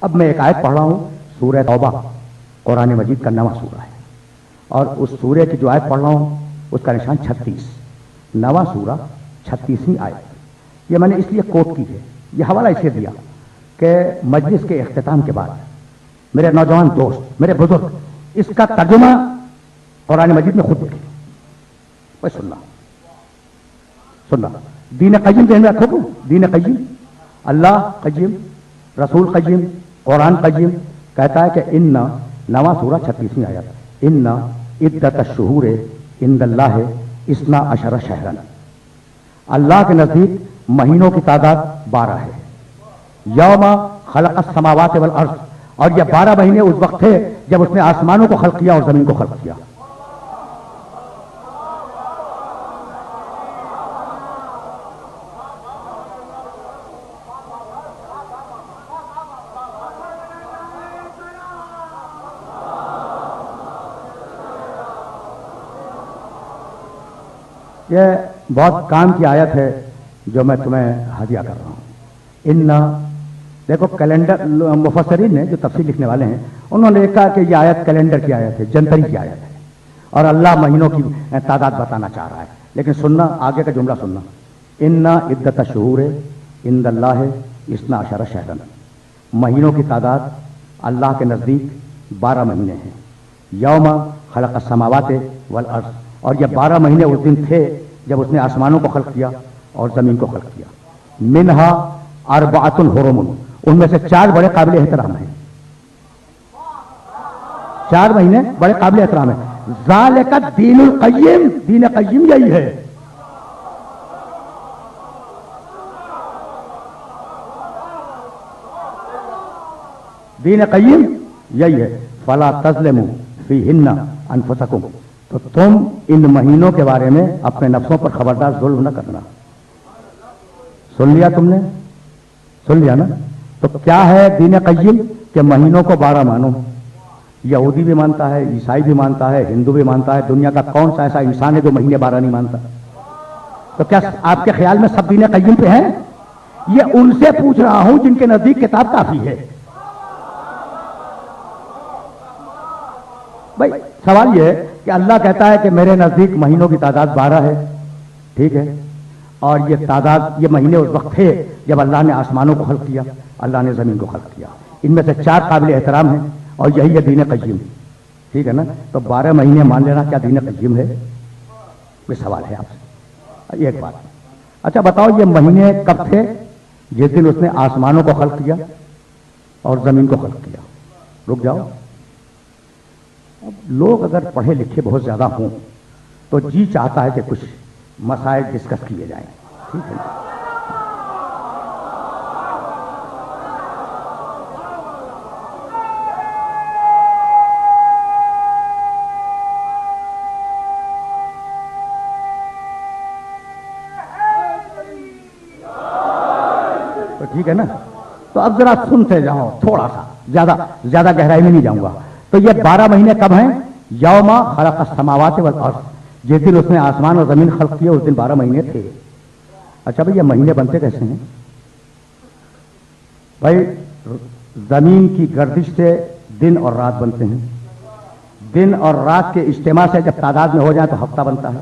اب میں ایک آیت پڑھ رہا ہوں سورہ توبہ، قرآن مجید کا 9واں سورہ ہے، اور اس سورہ کی جو آیت پڑھ رہا ہوں اس کا نشان 36، 9واں سورہ 36ویں آیت۔ یہ میں نے اس لیے کوٹ کی ہے، یہ حوالہ اسے دیا کہ مجلس کے اختتام کے بعد میرے نوجوان دوست، میرے بزرگ، اس کا ترجمہ قرآن مجید میں خود لکھیں۔ بھائی سننا دین قیم ذہن میں رکھو، دین قیم، اللہ قیم، رسول قیم، قرآن قیم کہتا ہے کہ ان 9واں سورہ 36ویں آیت، ان عدت الشہور عند اللہ 12 شہرا، اللہ کے نزدیک مہینوں کی تعداد 12 ہے۔ یوم خلق السماوات والارض، اور یہ 12 مہینے اس وقت تھے جب اس نے آسمانوں کو خلق کیا اور زمین کو خلق کیا۔ یہ بہت کام کی آیت ہے جو میں تمہیں ہدیہ کر رہا ہوں۔ ان دیکھو کیلنڈر، مفسرین نے جو تفسیر لکھنے والے ہیں انہوں نے کہا کہ یہ آیت کیلنڈر کی آیت ہے، جنتری کی آیت ہے، اور اللہ مہینوں کی تعداد بتانا چاہ رہا ہے۔ لیکن سننا آگے کا جملہ سننا، ان عدت الشہور عند اللہ 12 شہرا، مہینوں کی تعداد اللہ کے نزدیک 12 مہینے ہیں۔ یوم خلق السماوات والارض، اور یہ 12 مہینے اس دن تھے جب اس نے آسمانوں کو خلق کیا اور زمین کو خلق کیا۔ منہا اربعۃ حرم، ان میں سے 4 بڑے قابل احترام ہیں، 4 مہینے بڑے قابل احترام ہیں۔ ذالک الدین القیم، دین قیم یہی ہے۔ دین قیم یہی ہے۔ فلا تظلموا فیہن انفسکم، تو تم ان مہینوں کے بارے میں اپنے نفسوں پر خبردار ظلم نہ کرنا۔ سن لیا تم نے؟ سن لیا نا؟ تو کیا ہے دین قیم؟ کہ مہینوں کو 12 مانو۔ یہودی بھی مانتا ہے، عیسائی بھی مانتا ہے، ہندو بھی مانتا ہے، دنیا کا کون سا ایسا انسان ہے جو مہینے 12 نہیں مانتا؟ تو کیا آپ کے خیال میں سب دین قیم پہ ہیں؟ یہ ان سے پوچھ رہا ہوں جن کے نزدیک کتاب کافی ہے۔ بھائی سوال یہ ہے کہ اللہ کہتا ہے کہ میرے نزدیک مہینوں کی تعداد 12 ہے، ٹھیک ہے، اور یہ تعداد، یہ مہینے اس وقت تھے جب اللہ نے آسمانوں کو خلق کیا، اللہ نے زمین کو خلق کیا۔ ان میں سے 4 قابل احترام ہیں اور یہی ہے دین قیم، ٹھیک ہے نا؟ تو 12 مہینے مان لینا کیا دین قیم ہے؟ یہ سوال ہے آپ سے۔ ایک بات، اچھا بتاؤ یہ مہینے کب تھے؟ جس دن اس نے آسمانوں کو خلق کیا اور زمین کو خلق کیا۔ رک جاؤ، اب لوگ اگر پڑھے لکھے بہت زیادہ ہوں تو جی چاہتا ہے کہ کچھ مسائل ڈسکس کیے جائیں، ٹھیک ہے؟ تو ٹھیک ہے نا؟ تو اب ذرا سنتے جاؤ تھوڑا سا، زیادہ گہرائی میں نہیں جاؤں گا۔ تو یہ 12 مہینے کب ہیں؟ یوم خلق السماوات والارض، جس دن اس نے آسمان اور زمین خلق کیے اس دن 12 مہینے تھے۔ اچھا بھائی یہ مہینے بنتے کیسے ہیں؟ بھائی زمین کی گردش سے دن اور رات بنتے ہیں، دن اور رات کے اجتماع سے جب تعداد میں ہو جائے تو ہفتہ بنتا ہے،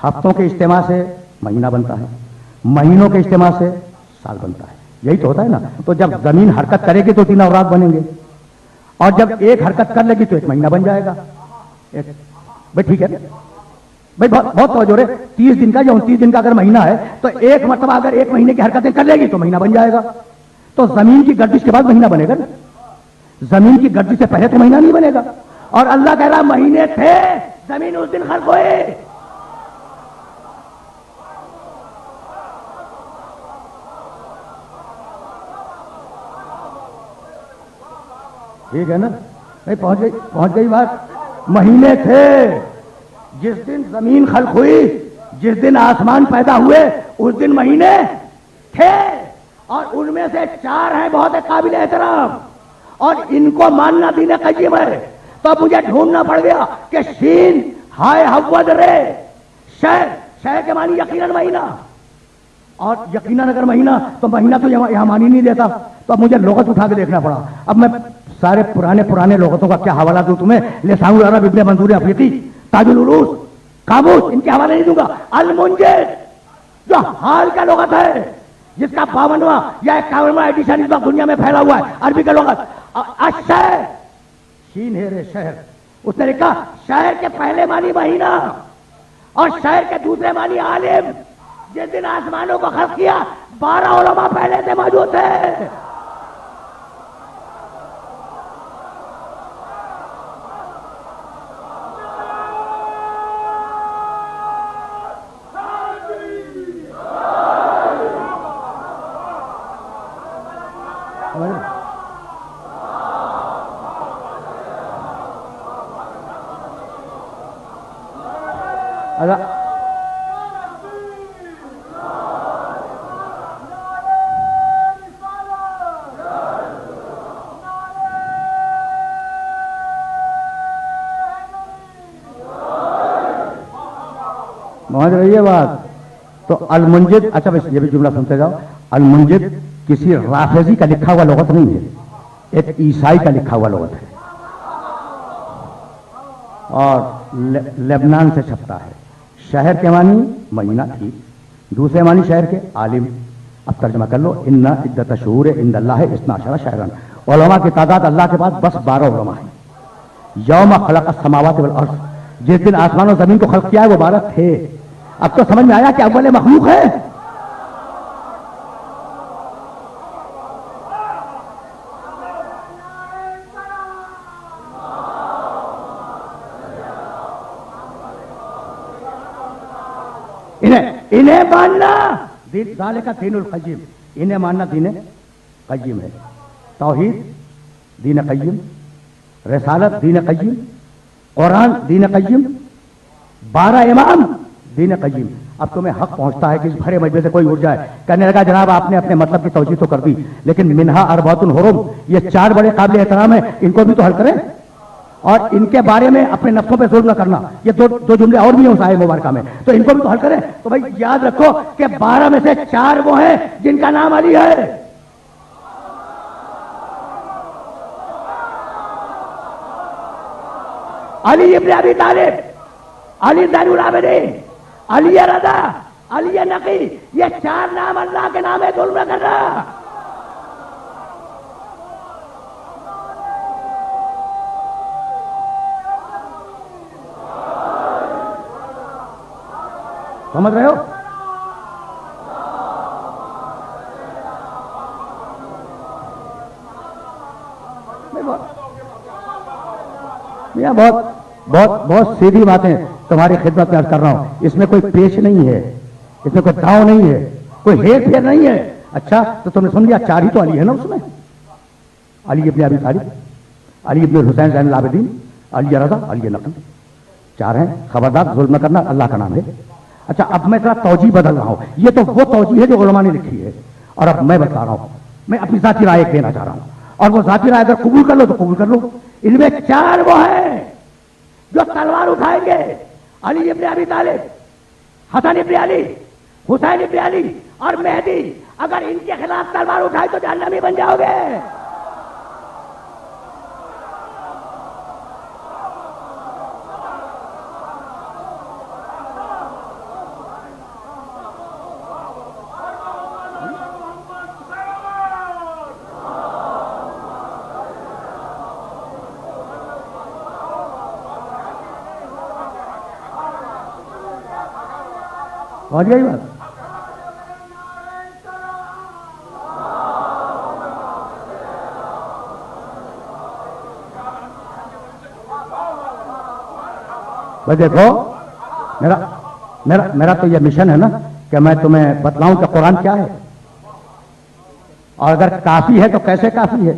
ہفتوں کے اجتماع سے مہینہ بنتا ہے، مہینوں کے اجتماع سے سال بنتا ہے۔ یہی تو ہوتا ہے نا؟ تو جب زمین حرکت کرے گی تو دن اور رات بنیں گے، اور جب ایک حرکت کر لے گی تو ایک مہینہ بن جائے گا۔ بھائی ٹھیک ہے بھائی، بہت توجہ رہے، 30 دن کا یا 29 دن کا اگر مہینہ ہے تو ایک مرتبہ اگر ایک مہینے کی حرکتیں کر لے گی تو مہینہ بن جائے گا۔ تو زمین کی گردش کے بعد مہینہ بنے گا نا، زمین کی گردش سے پہلے تو مہینہ نہیں بنے گا۔ اور اللہ کہہ رہا مہینے تھے، زمین اس دن خلق ہوئے۔ ٹھیک ہے نا؟ پہنچ گئی بات۔ مہینے تھے، جس دن زمین خلق ہوئی، جس دن آسمان پیدا ہوئے اس دن مہینے تھے، اور ان میں سے 4 ہیں بہت قابل احترام، اور ان کو ماننا دین قیم ہے۔ تو اب مجھے ڈھونڈنا پڑ گیا کہ شین ہائے حود رے، شے کے معنی یقیناً مہینہ، और यकीनन अगर महीना तो महीना तो यहाँ मान ही नहीं देता, तो अब मुझे लुगत उठा के देखना पड़ा। अब मैं सारे पुराने लुगतों का क्या हवाला दूं तुम्हें? लिसानुल अरब इब्ने मंजूर अफरीदी, ताजुल उरूस, कामूस, इनके हवाले नहीं दूंगा। अल मुंजिद जो हाल का लुगत है, जिसका 52वां या 51वां एडिशन इस वक्त दुनिया में फैला हुआ है, अरबी का लुगत। अशहर शीन है रे शहर, उसने लिखा शहर के पहले मानी महीना और शहर के दूसरे मानी आलिम। जिस दिन आसमानों को खल्क किया 12 उलमा पहले से मौजूद थे। समझ रही है बात? तो अल मुंजिद, अच्छा बस ये भी जुमला सुनते जाओ। अल मुंजिद किसी राफेजी का लिखा हुआ लुगत नहीं है, एक ईसाई का लिखा हुआ लुगत है और लेबनान से छपता है। शहर के मानी महीना थी, दूसरे मानी शहर के आलिम। अब तर्जमा कर लो, इन्ना इद्दत शहूर इंदल्लाह इस्ना अशरा शहरन, उलमा की तादाद अल्लाह के पास बस 12 उलमा है। यौम खलक़ समावात वल अर्ज़, जिस दिन आसमान और जमीन को खल्क किया है वो 12 थे। अब तो समझ में आया कि अव्वल मखलूक है। इन्हें मानना दाले का दीनुल क़य्यिम, इन्हें मानना दीन क़य्यिम है। तौहीद दीन क़य्यिम, रिसालत दीन क़य्यिम, कुरान दीन क़य्यिम, 12 इमाम दीन क़य्यिम। अब तुम्हें हक पहुंचता है कि इस भरे मजमे से कोई उठ जाए, कहने लगा जनाब आपने अपने मतलब की तौजीह तो कर दी, लेकिन मिनहा अरबातुन हुरुम, ये 4 बड़े काबिल एहतराम है, इनको भी तो हल करें और इनके बारे में अपने नफ्सों पे जुल्म न करना। ये दो जुमले और भी हैं उस आये मुबारका में, तो इनको भी तो हल करें। तो भाई याद रखो कि 12 में से 4 वो हैं जिनका नाम अली है। अली इब्न अबी तालिब, अली ज़ैनुल आबिदीन, अली रज़ा, अली नकी, ये 4 नाम अल्लाह के नाम है, जुल्म न करना। समझ रहे हो? बहुत सीधी बातें तुम्हारी खिदमत में अर्ज कर रहा हूं। इसमें कोई पेश नहीं है, इसमें कोई दाव नहीं है, कोई हेर फेर नहीं है। अच्छा तो तुमने सुन लिया, 4 ही तो अली है ना उसमें। अली इब्न अबी तालिब, अली इब्न हुसैन ज़ैनुल आबिदीन, अली रज़ा, अली नकी, 4 हैं। खबरदार जुल्म न करना, अल्लाह का नाम है। अच्छा अब मैं जरा तौजीह बदल रहा हूं, ये तो वो तौजीह है जो उलमा ने लिखी है, और अब मैं बता रहा हूं, मैं अपनी जाती राय देना चाह रहा हूं, और वो जाती राय अगर कबूल कर लो तो कबूल कर लो। इनमें 4 वो हैं जो तलवार उठाएंगे, अली इब्न अबी तालिब, हसन इब्न अली, हुसैन इब्न अली और मेहदी। अगर इनके खिलाफ तलवार उठाई तो जहन्नमी बन जाओगे। समझ गई बात? भाई देखो मेरा तो यह मिशन है ना कि मैं तुम्हें बतलाऊं कि कुरान क्या है, और अगर काफी है तो कैसे काफी है।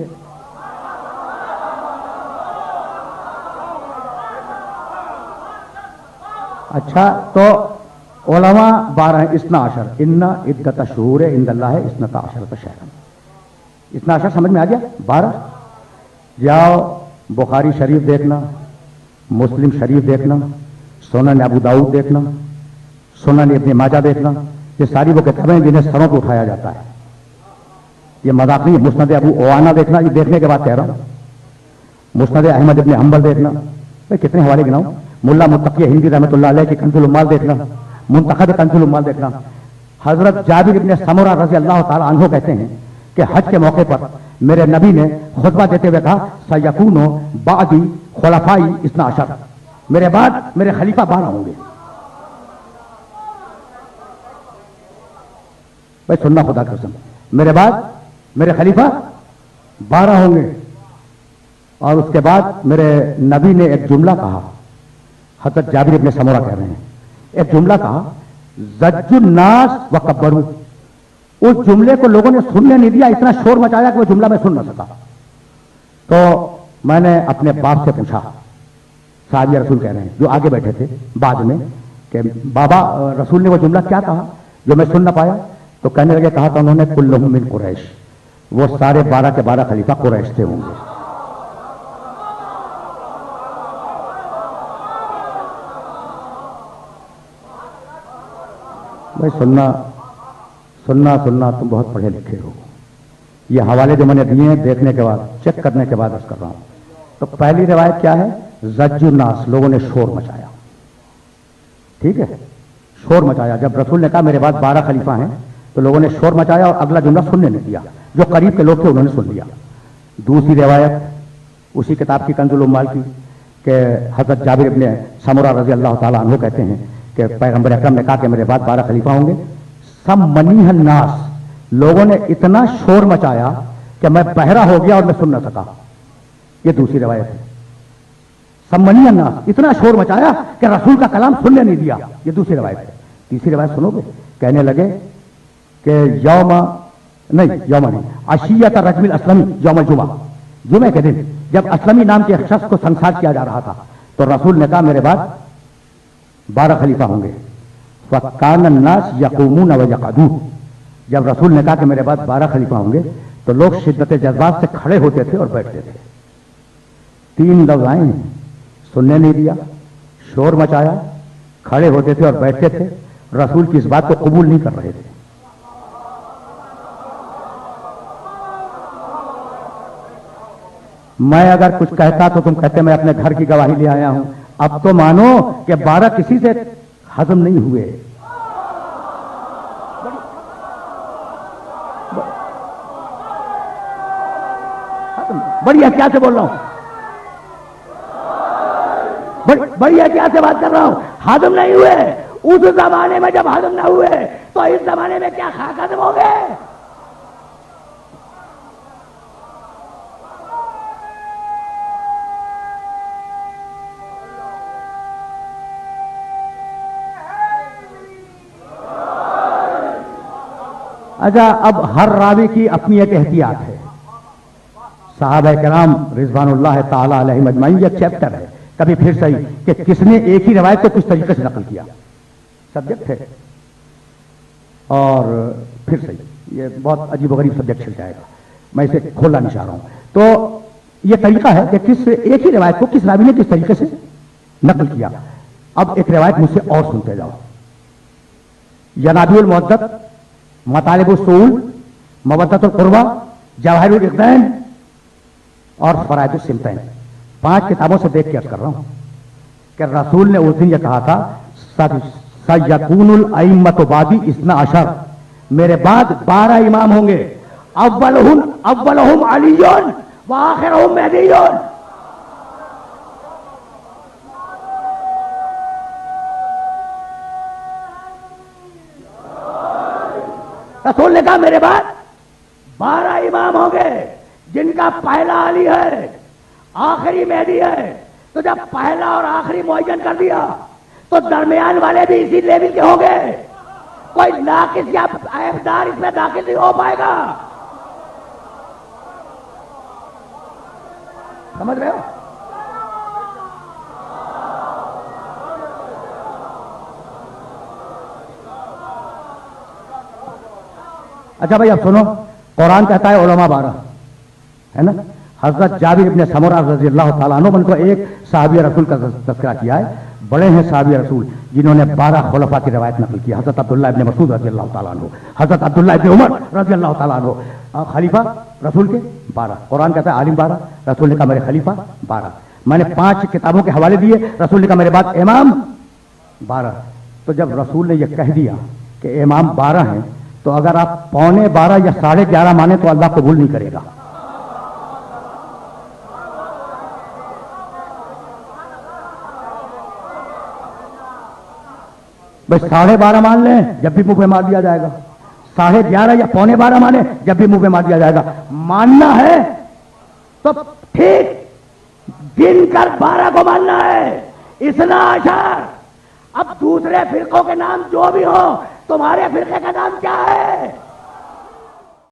अच्छा तो उलमा 12 इस्ना अशर, इन्ना इद्दत शहूर इंदल्लाह इस्नता अशरत शहरन। इस्ना अशर समझ में आ गया? 12। जाओ बुखारी शरीफ देखना, मुस्लिम शरीफ देखना, सुनन अबू दाऊद देखना, सुनन इब्न माजा देखना, ये सारी वो किताबें जिन्हें सरों पर उठाया जाता है। ये मजाक नहीं है। मुस्नद अबू ओवाना देखना, ये देखने के बाद कह रहा हूं। मुस्नद अहमद इब्न हंबल देखना, भाई कितने हवाले गिनाऊं। मुल्ला मुत्तकी हिंदी रहमतुल्लाह अलैह की कंजुल उम्माल देखना, मुंतखब कंजुल उम्माल देखना। हजरत जाबिर इब्न समूरा रज़ी अल्लाह ताला अन्हु कहते हैं कि हज के मौके पर मेरे नबी ने खुतबा देते हुए कहा, सयकूनो बादी खुलफाई इस्ना अशर, मेरे बाद मेरे खलीफा 12 होंगे। भाई सुनना खुदा की कसम, मेरे बाद मेरे खलीफा 12 होंगे। और उसके बाद मेरे नबी ने एक जुमला कहा, हजरत जाबिर इब्न समूरा कह रहे हैं, एक जुमला कहा, जज्जुन्नास व कब्बरू। उस जुमले को लोगों ने सुनने नहीं दिया, इतना शोर मचाया कि वो जुमला मैं सुन न सका। तो मैंने अपने बाप से पूछा, साहब रसूल कह रहे हैं जो आगे बैठे थे बाद में, कि बाबा रसूल ने वो जुमला क्या कहा जो मैं सुन ना पाया? तो कहने लगे, कहा था उन्होंने कुल्लुहुम मिन कुरैश, वो सारे 12 के 12 खलीफा कुरैश से होंगे। भाई सुनना सुनना सुनना, तुम बहुत पढ़े लिखे हो। ये हवाले जो मैंने दिए हैं देखने के बाद, चेक करने के बाद अर्ज कर रहा हूं। तो पहली रिवायत क्या है? जज्जुन्नास, लोगों ने शोर मचाया। ठीक है, शोर मचाया। जब रसूल ने कहा मेरे बाद 12 खलीफा हैं, तो लोगों ने शोर मचाया और अगला जुमला सुनने नहीं दिया। जो करीब के लोग थे उन्होंने सुन लिया। दूसरी रिवायत उसी किताब की कंजुल उम्माल की, कि हजरत जाबिर इब्न समूरा रज़ी अल्लाह ताला अन्हु कहते हैं कि पैगंबर अकरम ने कहा कि मेरे बाद 12 खलीफा होंगे। सब मनीहन नास, लोगों ने इतना शोर मचाया कि मैं बहरा हो गया और मैं सुन न सका। ये दूसरी रिवायत है। सब मनीहन नास, इतना शोर मचाया कि रसूल का कलाम सुनने नहीं दिया। ये दूसरी रिवायत है। तीसरी रिवायत सुनोगे? कहने लगे कि यौमा नहीं, अशियत रजमिल अस्लमी यौमल जुमा, जुमे के दिन जब असलमी नाम के शख्स को संसार किया जा रहा था, तो रसूल ने कहा मेरे बाद 12 खलीफा होंगे। फ़कान अन्नास यक़ूमून व यक़अदून, जब रसूल ने कहा कि मेरे बाद 12 खलीफा होंगे, तो लोग शिद्दत जज्बात से खड़े होते थे और बैठते थे। 3 लफ्ज़ आए हैं, सुनने नहीं दिया, शोर मचाया, खड़े होते थे और बैठते थे। रसूल की इस बात को कबूल नहीं कर रहे थे। मैं अगर कुछ कहता तो तुम कहते मैं अपने घर की गवाही ले आया हूं। अब तो मानो कि 12 किसी से हजम नहीं हुए। बड़ी एहतियात से बोल रहा हूं, बड़ी एहतियात से बात कर रहा हूं। हजम नहीं हुए। उस जमाने में जब हजम ना हुए, तो इस जमाने में क्या हजम हो गए? अच्छा, अब हर रावी की अपनी एक एहतियात है। साहबा किराम रिजवानुल्लाह ताला अलैहिम अजमाइन, ये चैप्टर है कभी फिर सही कि किसने एक ही रवायत को किस तरीके से नकल किया, सब्जेक्ट है। और फिर सही, ये बहुत अजीब गरीब सब्जेक्ट छिल जाएगा, मैं इसे खोलना नहीं चाह रहा हूं। तो ये तरीका है कि किस एक ही रवायत को किस रावी ने किस तरीके से नकल किया। अब एक रवायत मुझसे और सुनते जाओ। यनाबीउल मुअद्दत, मतालिबुस सूल, मवद्दतुल कुर्बा, जवाहिरुल इक़दैन और फराइदुस सिमतैन, 5 किताबों से देख के अर्ज कर रहा हूं कि रसूल ने उस दिन यह कहा था, सयकूनुल अइम्मतु बादी इस्ना अशर, मेरे बाद 12 इमाम होंगे। अव्वलहुम अलीयुन व आखिरुहुम महदीयुन। रसूल ने कहा मेरे बाद 12 इमाम होंगे, जिनका पहला अली है, आखिरी मेहदी है। तो जब पहला और आखिरी मुअय्यन कर दिया, तो दरमियान वाले भी इसी लेवल के होंगे। कोई नाकिस या ऐबदार इसमें दाखिल नहीं हो पाएगा। समझ रहे हो? अच्छा भाई, अब सुनो, कुरान कहता है उलमा 12 है ना। हजरत जाबिर इब्न समूरा रज़ी अल्लाह ताला अन्हु को एक साहबी रसूल का तज़किरा किया है। बड़े हैं साहबी रसूल जिन्होंने 12 खुलफा की रवायत नकल की। हजरत अब्दुल्ला इब्न मसूद रजी अल्लाह ताला अन्हु, हजरत अब्दुल्ला इब्न उमर रजी अल्लाह ताला अन्हु, खलीफा रसूल के 12। कुरान कहता है आलिम 12, रसूल ने कहा मेरे खलीफा 12। मैंने 5 किताबों के हवाले दिए, रसूल ने कहा मेरे बाद इमाम 12। तो जब रसूल ने यह कह दिया कि इमाम 12 हैं, तो अगर आप 11.25 या 11.5 माने तो अल्लाह कबूल नहीं करेगा। बस 12.5 मान लें जब भी मुंह पे मार दिया जाएगा, 11.5 या 11.25 माने जब भी मुंह पे मार दिया जाएगा। मानना है तो ठीक गिनकर 12 को मानना है, इतना अशर। अब दूसरे फिरकों के नाम जो भी हो, तुम्हारे फिरके का नाम क्या है?